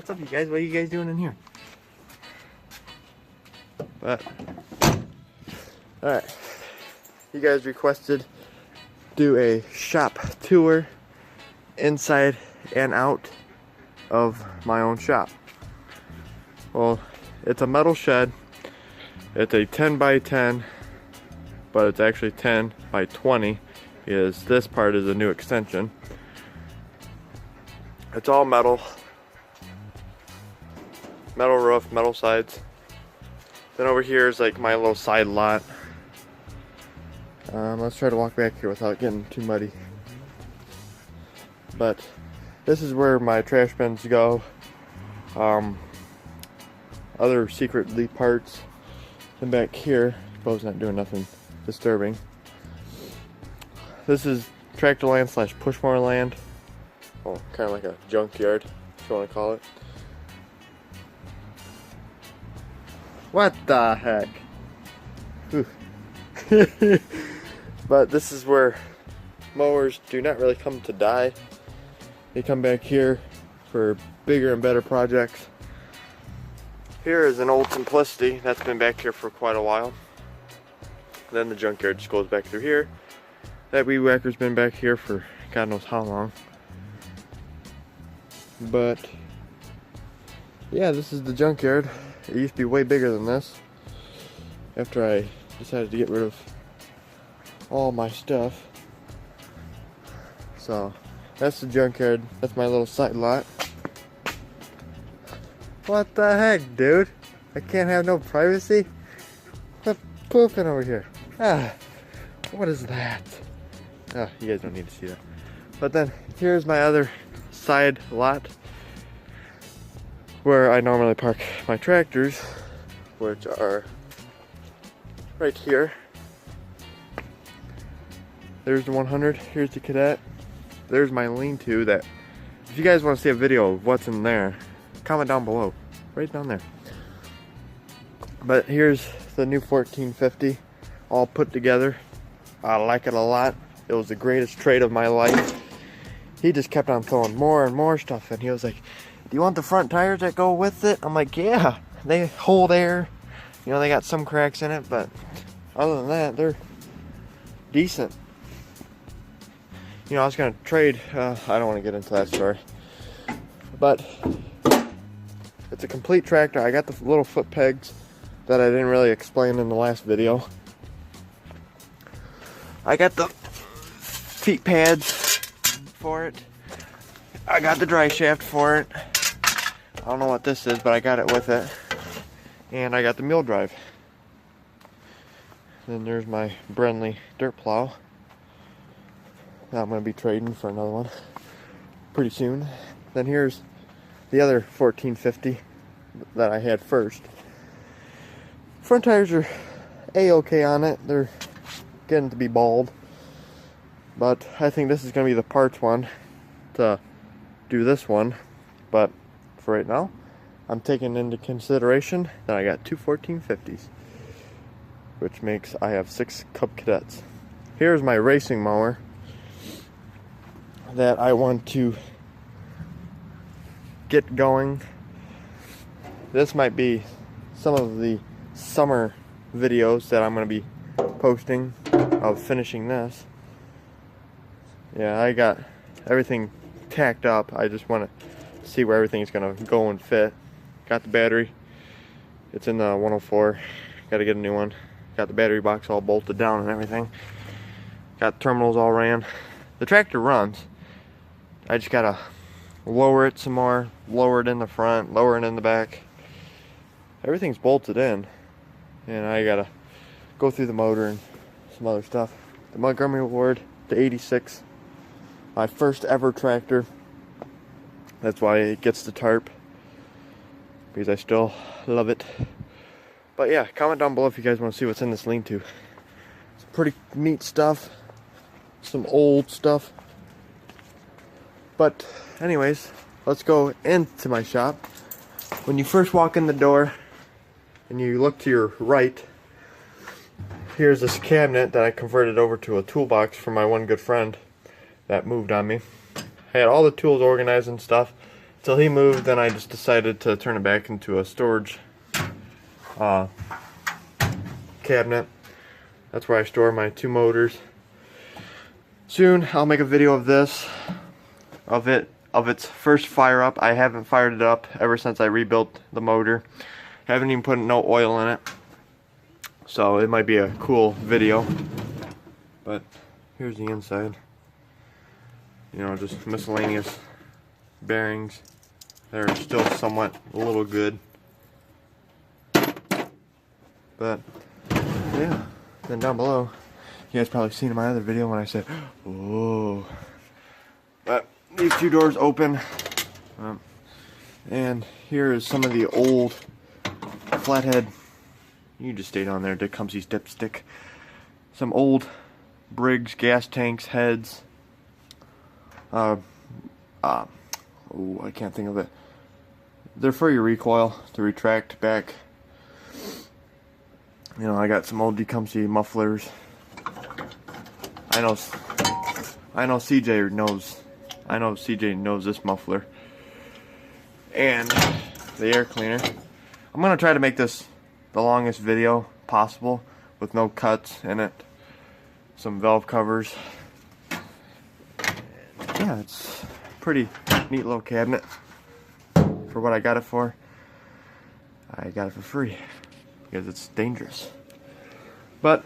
what's up, you guys? What are you guys doing in here? But, alright. You guys requested do a shop tour inside and out of my own shop. Well, it's a metal shed. It's a 10 by 10, but it's actually 10 by 20 because this part is a new extension. It's all metal. Metal roof, metal sides. Then over here is like my little side lot. Let's try to walk back here without getting too muddy. But this is where my trash bins go. Other secretly parts. And back here, Bo's not doing nothing disturbing. This is tractor land slash pushmower land. Well, kind of like a junkyard, if you want to call it. What the heck? But this is where mowers do not really come to die. They come back here for bigger and better projects. Here is an old Simplicity that's been back here for quite a while. Then the junkyard just goes back through here. That weed whacker's been back here for God knows how long. But yeah, this is the junkyard. It used to be way bigger than this. After I decided to get rid of all my stuff. So that's the junkyard. That's my little side lot. What the heck, dude? I can't have no privacy? What's pooping over here? Ah, what is that? Oh, you guys don't need to see that. But then here's my other side lot where I normally park my tractors, which are right here. There's the 100, here's the Cadet. There's my lean-to that, if you guys want to see a video of what's in there, comment down below, right down there. But here's the new 1450, all put together. I like it a lot. It was the greatest trade of my life. He just kept on throwing more and more stuff in. He was like, do you want the front tires that go with it? I'm like, yeah, they hold air. You know, they got some cracks in it, but other than that, they're decent. You know, I was gonna trade, I don't want to get into that story. But it's a complete tractor. I got the little foot pegs that I didn't really explain in the last video. I got the feet pads for it. I got the dry shaft for it. I don't know what this is, but I got it with it. And I got the mule drive. Then there's my Brenly dirt plow. Now I'm going to be trading for another one pretty soon. Then here's the other 1450 that I had first. Front tires are a-okay on it. They're getting to be bald. But I think this is going to be the parts one to do this one. But for right now, I'm taking into consideration that I got two 1450s. Which makes I have 6 Cub Cadets. Here's my racing mower that I want to get going. This might be some of the summer videos that I'm going to be posting of finishing this. Yeah, I got everything tacked up. I just want to see where everything's going to go and fit. Got the battery. It's in the 104. Got to get a new one. Got the battery box all bolted down and everything. Got the terminals all ran. The tractor runs. I just gotta lower it some more, lower it in the front, lower it in the back. Everything's bolted in, and I gotta go through the motor and some other stuff. The Montgomery Ward, the 86, my first ever tractor. That's why it gets the tarp, because I still love it. But yeah, comment down below if you guys want to see what's in this lean-to. It's pretty neat stuff, some old stuff. But anyways, let's go into my shop. When you first walk in the door and you look to your right, here's this cabinet that I converted over to a toolbox for my one good friend that moved on me. I had all the tools organized and stuff. It's till he moved. Then I just decided to turn it back into a storage cabinet. That's where I store my 2 motors. Soon I'll make a video of this, of its first fire up. I haven't fired it up ever since I rebuilt the motor. Haven't even put no oil in it. So it might be a cool video. But here's the inside. You know, just miscellaneous bearings. They're still somewhat a little good. But yeah, then down below, you guys probably seen in my other video when I said, "Oh." But these 2 doors open, and here is some of the old flathead. You just stay down there, Tecumseh's dipstick. Some old Briggs gas tanks heads. Oh, I can't think of it. They're for your recoil to retract back. You know, I got some old Tecumseh mufflers. I know CJ knows. I know CJ knows this muffler. And the air cleaner. I'm gonna try to make this the longest video possible with no cuts in it. Some valve covers. Yeah, it's a pretty neat little cabinet for what I got it for. I got it for free because it's dangerous. But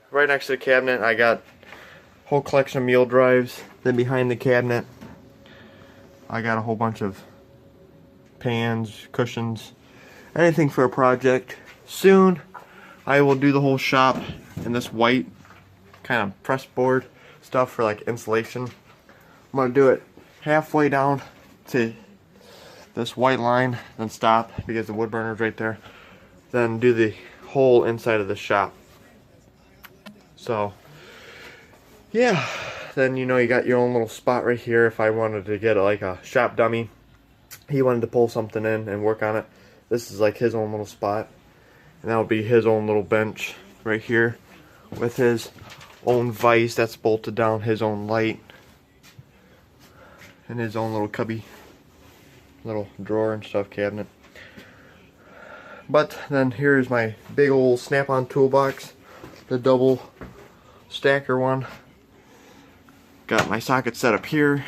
right next to the cabinet I got a whole collection of meal drives. Then behind the cabinet I got a whole bunch of pans, cushions, anything for a project. Soon I will do the whole shop in this white kind of press board stuff for like insulation. I'm gonna do it halfway down to this white line, then stop because the wood burner's right there. Then do the whole inside of the shop. So yeah, then you know you got your own little spot right here. If I wanted to get like a shop dummy, he wanted to pull something in and work on it, this is like his own little spot. And that would be his own little bench right here with his own vise that's bolted down, his own light, and his own little cubby, little drawer and stuff cabinet. But then here's my big old Snap-on toolbox, the double stacker one. Got my socket set up here,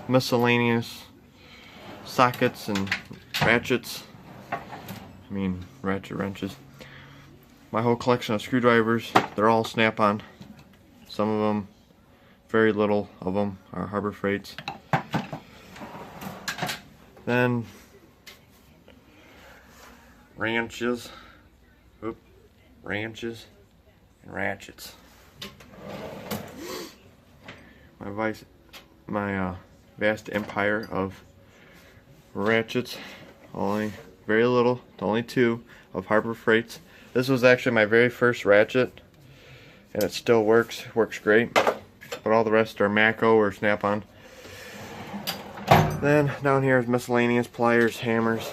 miscellaneous sockets and ratchets. I mean ratchet wrenches. My whole collection of screwdrivers, they're all Snap-on. Some of them, very little of them are Harbor Freights. Then wrenches and ratchets. My vast empire of ratchets, only very little, only 2 of Harbor Freights. This was actually my very first ratchet, and it still works great. But all the rest are Mako or Snap-on. Then down here is miscellaneous pliers, hammers,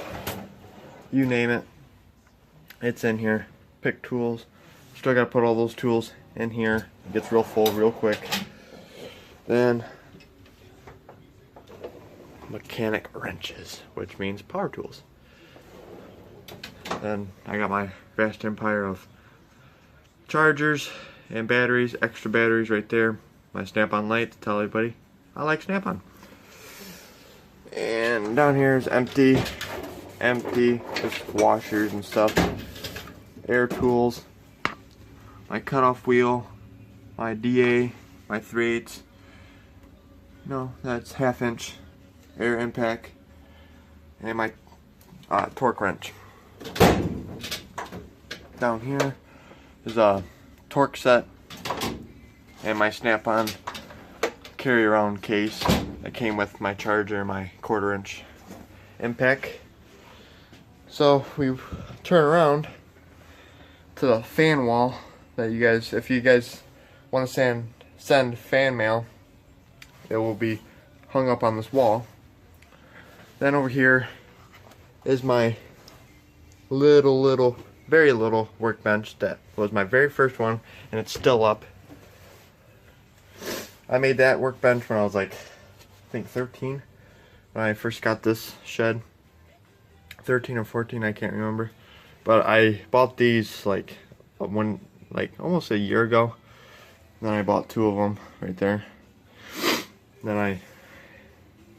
you name it, it's in here. Pick tools, still gotta put all those tools in here. It gets real full real quick. Then mechanic wrenches, which means power tools. Then I got my vast empire of chargers and batteries, extra batteries right there. My Snap-on light to tell everybody I like Snap-on. And down here is empty, just washers and stuff. Air tools, my cutoff wheel, my DA, my 3/8. No, that's 1/2 inch air impact, and my torque wrench. Down here is a torque set and my Snap-on carry around case that came with my charger, my 1/4 inch impact. So we turn around to the fan wall that you guys, if you guys want to send fan mail, it will be hung up on this wall. Then over here is my very little workbench that was my very first one, and it's still up. I made that workbench when I was like, I think 13, when I first got this shed. 13 or 14, I can't remember. But I bought these like almost a year ago. Then I bought 2 of them right there. Then I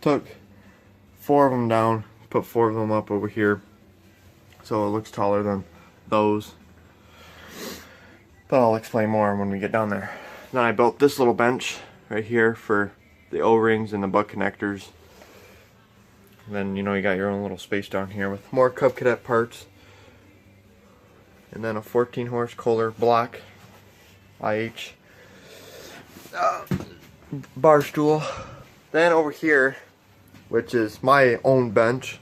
took 4 of them down, put 4 of them up over here, so it looks taller than those. But I'll explain more when we get down there. Then I built this little bench right here for the O-rings and the butt connectors. And then, you know, you got your own little space down here with more Cub Cadet parts. And then a 14 horse Kohler block IH bar stool. Then over here, which is my own bench,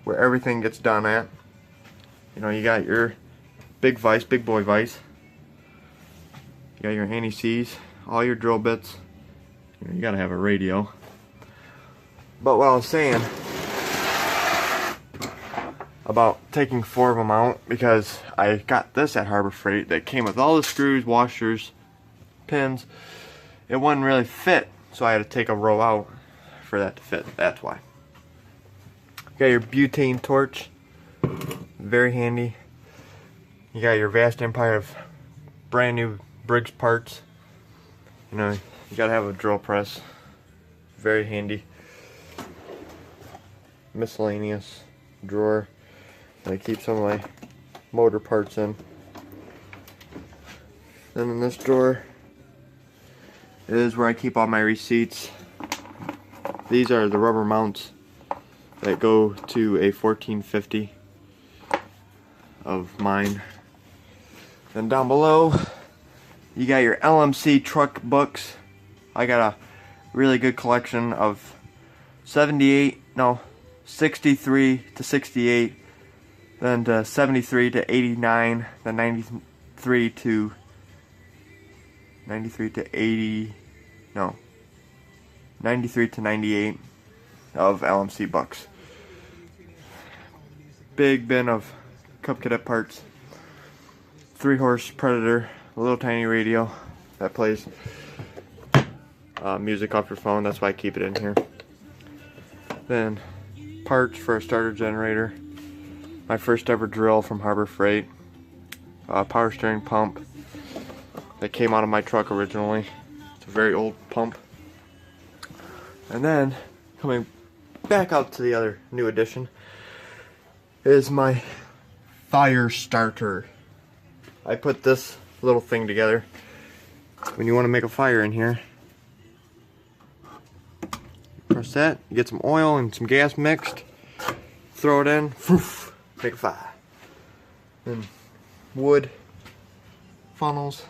where everything gets done at. You know, you got your big vise, big boy vise. You got your anti-seize, all your drill bits. You gotta have a radio. But what I was saying about taking 4 of them out, because I got this at Harbor Freight that came with all the screws, washers, pins. It wouldn't really fit, so I had to take a row out for that to fit. That's why. You got your butane torch, very handy. You got your vast empire of brand new Briggs parts. You know, you gotta have a drill press, very handy. Miscellaneous drawer that I keep some of my motor parts in. Then in this drawer is where I keep all my receipts. These are the rubber mounts that go to a 1450 of mine. Then down below you got your LMC truck books. I got a really good collection of 63 to 68, then to 73 to 89, then 93 to 98 of LMC bucks. Big bin of Cub Cadet parts. 3-horse Predator, a little tiny radio that plays music off your phone. That's why I keep it in here. Then parts for a starter generator. My first ever drill from Harbor Freight. Power steering pump that came out of my truck originally. It's a very old pump. And then coming back out to the other new addition is my fire starter. I put this little thing together when you want to make a fire in here. Press that, you get some oil and some gas mixed, throw it in, poof, make a fire. Then wood, funnels,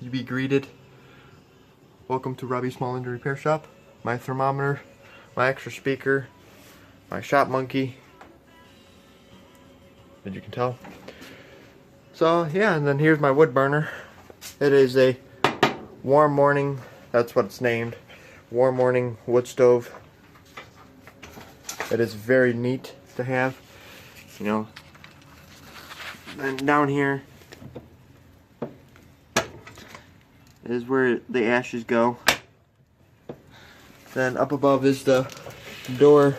you be greeted. Welcome to Robbie Small Engine Repair Shop. My thermometer, my extra speaker, my shop monkey, as you can tell. So yeah, and then here's my wood burner. It is a Warm Morning, that's what it's named. Warm Morning wood stove. It is very neat to have, you know. And down here is where the ashes go. Then up above is the door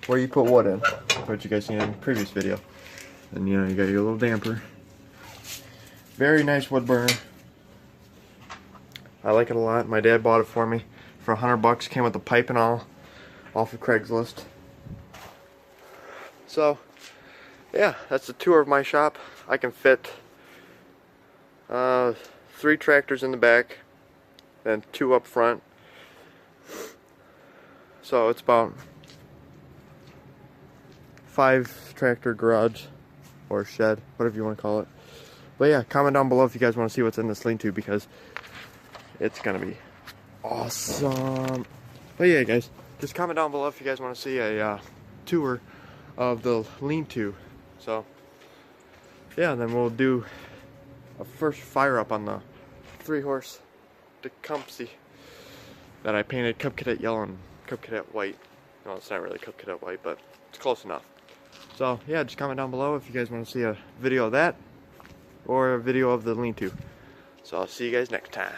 where you put wood in, which you guys seen in the previous video. And you know, you got your little damper. Very nice wood burner. I like it a lot. My dad bought it for me for $100. Came with the pipe and all, off of Craigslist. So, yeah, that's the tour of my shop. I can fit 3 tractors in the back, then 2 up front. So it's about 5 tractor garage or shed, whatever you want to call it. But yeah, comment down below if you guys want to see what's in this lean-to, because it's gonna be awesome. But yeah, guys, just comment down below if you guys want to see a tour of the lean-to. So yeah, then we'll do a first fire up on the 3-horse Tecumseh that I painted Cub Cadet yellow and Cub Cadet white. No, it's not really Cub Cadet white, but it's close enough. So yeah, just comment down below if you guys want to see a video of that or a video of the lean-to. So I'll see you guys next time.